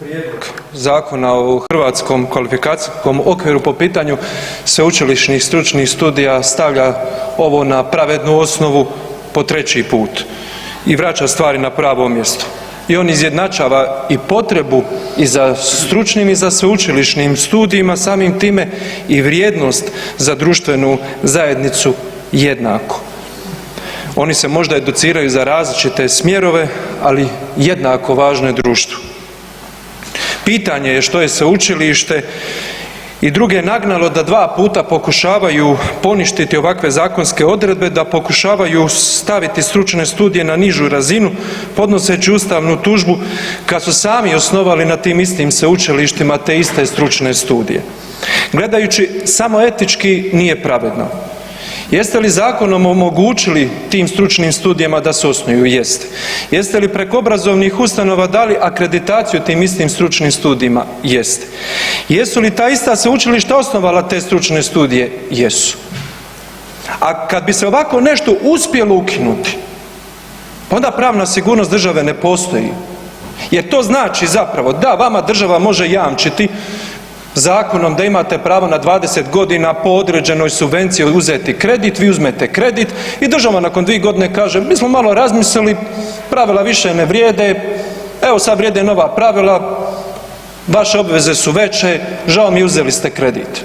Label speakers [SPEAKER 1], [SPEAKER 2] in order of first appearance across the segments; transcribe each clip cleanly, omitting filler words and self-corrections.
[SPEAKER 1] Prijedlog Zakona o hrvatskom kvalifikacijskom okviru po pitanju sveučilišnih stručnih studija stavlja ovo na pravednu osnovu po treći put i vraća stvari na pravo mjesto. I on izjednačava i potrebu i za stručnim i za sveučilišnim studijima, samim time i vrijednost za društvenu zajednicu jednako. Oni se možda educiraju za različite smjerove, ali jednako važno je društvu. Pitanje je što je sveučilište i druge nagnalo da dva puta pokušavaju poništiti ovakve zakonske odredbe, da pokušavaju staviti stručne studije na nižu razinu podnoseći ustavnu tužbu kad su sami osnovali na tim istim sveučilištima te iste stručne studije. Gledajući samo etički nije pravedno. Jeste li zakonom omogućili tim stručnim studijama da se osnuju? Jeste. Jeste li preko obrazovnih ustanova dali akreditaciju tim istim stručnim studijima? Jeste. Jesu li ta ista sveučilišta osnovala te stručne studije? Jesu. A kad bi se ovako nešto uspjelo ukinuti, onda pravna sigurnost države ne postoji. Jer to znači zapravo da vama država može jamčiti zakonom da imate pravo na 20 godina po određenoj subvenciji uzeti kredit, vi uzmete kredit i država nakon 2 godine kaže mi smo malo razmislili, pravila više ne vrijede, evo sad vrijede nova pravila, vaše obveze su veće, žao mi uzeli ste kredit.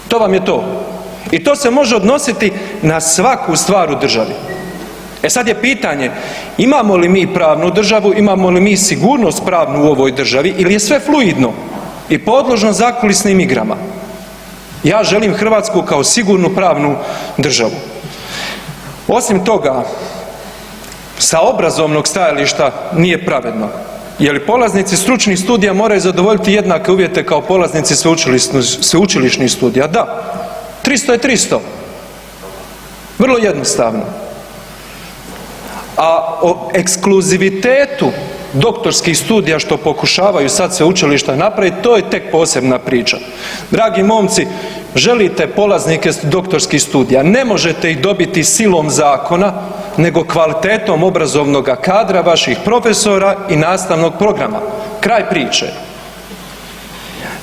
[SPEAKER 1] To vam je to. I to se može odnositi na svaku stvar u državi. E sad je pitanje, imamo li mi pravnu državu, imamo li mi sigurnost pravnu u ovoj državi ili je sve fluidno i podložno zakulisnim igrama? Ja želim Hrvatsku kao sigurnu pravnu državu. Osim toga, sa obrazovnog stajališta nije pravedno. Je li polaznici stručnih studija moraju zadovoljiti jednake uvjete kao polaznici sveučilišnih studija? Da. 300 je 300. Vrlo jednostavno. A o ekskluzivitetu doktorskih studija što pokušavaju sad sveučilišta napraviti, to je tek posebna priča. Dragi momci, želite polaznike doktorskih studija, ne možete ih dobiti silom zakona, nego kvalitetom obrazovnog kadra vaših profesora i nastavnog programa. Kraj priče.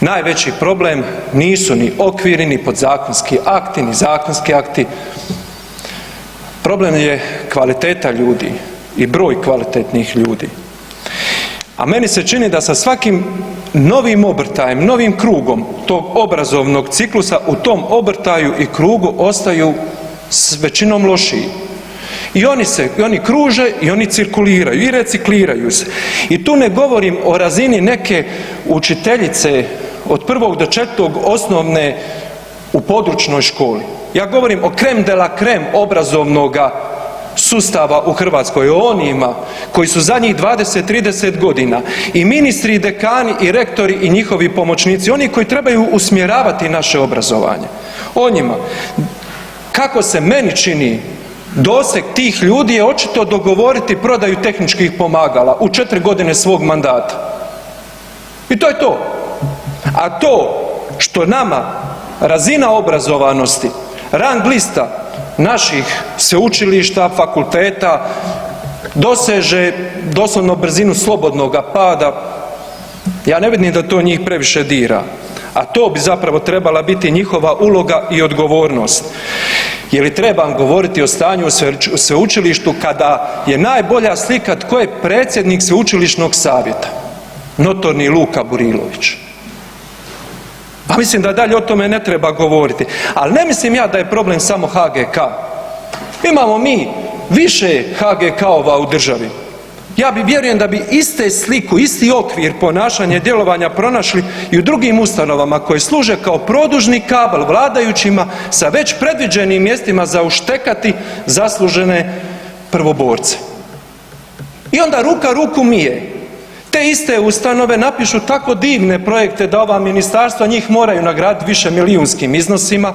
[SPEAKER 1] Najveći problem nisu ni okviri, ni podzakonski akti, ni zakonski akti. Problem je kvaliteta ljudi i broj kvalitetnih ljudi. A meni se čini da sa svakim novim obrtajem, novim krugom tog obrazovnog ciklusa u tom obrtaju i krugu ostaju s većinom lošiji. I oni kruže i oni cirkuliraju i recikliraju se. I tu ne govorim o razini neke učiteljice od 1. do 4. osnovne u područnoj školi. Ja govorim o crème de la crème obrazovnoga sustava u Hrvatskoj, o onima koji su zadnjih 20-30 godina i ministri i dekani i rektori i njihovi pomoćnici, oni koji trebaju usmjeravati naše obrazovanje. O njima. Kako se meni čini, doseg tih ljudi je očito dogovoriti prodaju tehničkih pomagala u 4 godine svog mandata. I to je to. A to što nama razina obrazovanosti, rang lista naših sveučilišta, fakulteta doseže doslovno brzinu slobodnoga pada, ja ne vidim da to njih previše dira. A to bi zapravo trebala biti njihova uloga i odgovornost. Je li trebam govoriti o stanju u sveučilištu kada je najbolja slika tko je predsjednik sveučilišnog savjeta? Notorni Luka Burilović. Pa mislim da dalje o tome ne treba govoriti. Ali ne mislim ja da je problem samo HGK. Imamo mi više HGK-ova u državi. Ja vjerujem da bi iste sliku, isti okvir ponašanja i djelovanja pronašli i u drugim ustanovama koje služe kao produžni kabel vladajućima sa već predviđenim mjestima za uštekati zaslužene prvoborce. I onda ruka ruku mije. Te iste ustanove napišu tako divne projekte da ova ministarstva njih moraju nagraditi višemilijunskim iznosima,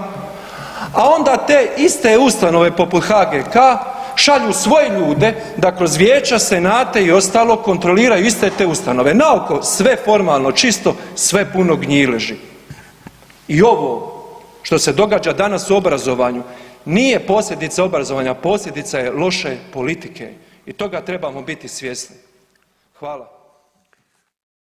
[SPEAKER 1] a onda te iste ustanove poput HGK šalju svoje ljude da kroz vijeća, senate i ostalo kontroliraju iste te ustanove. Naoko sve formalno čisto, sve puno gnjileži. I ovo što se događa danas u obrazovanju nije posljedica obrazovanja, posljedica je loše politike i toga trebamo biti svjesni. Hvala.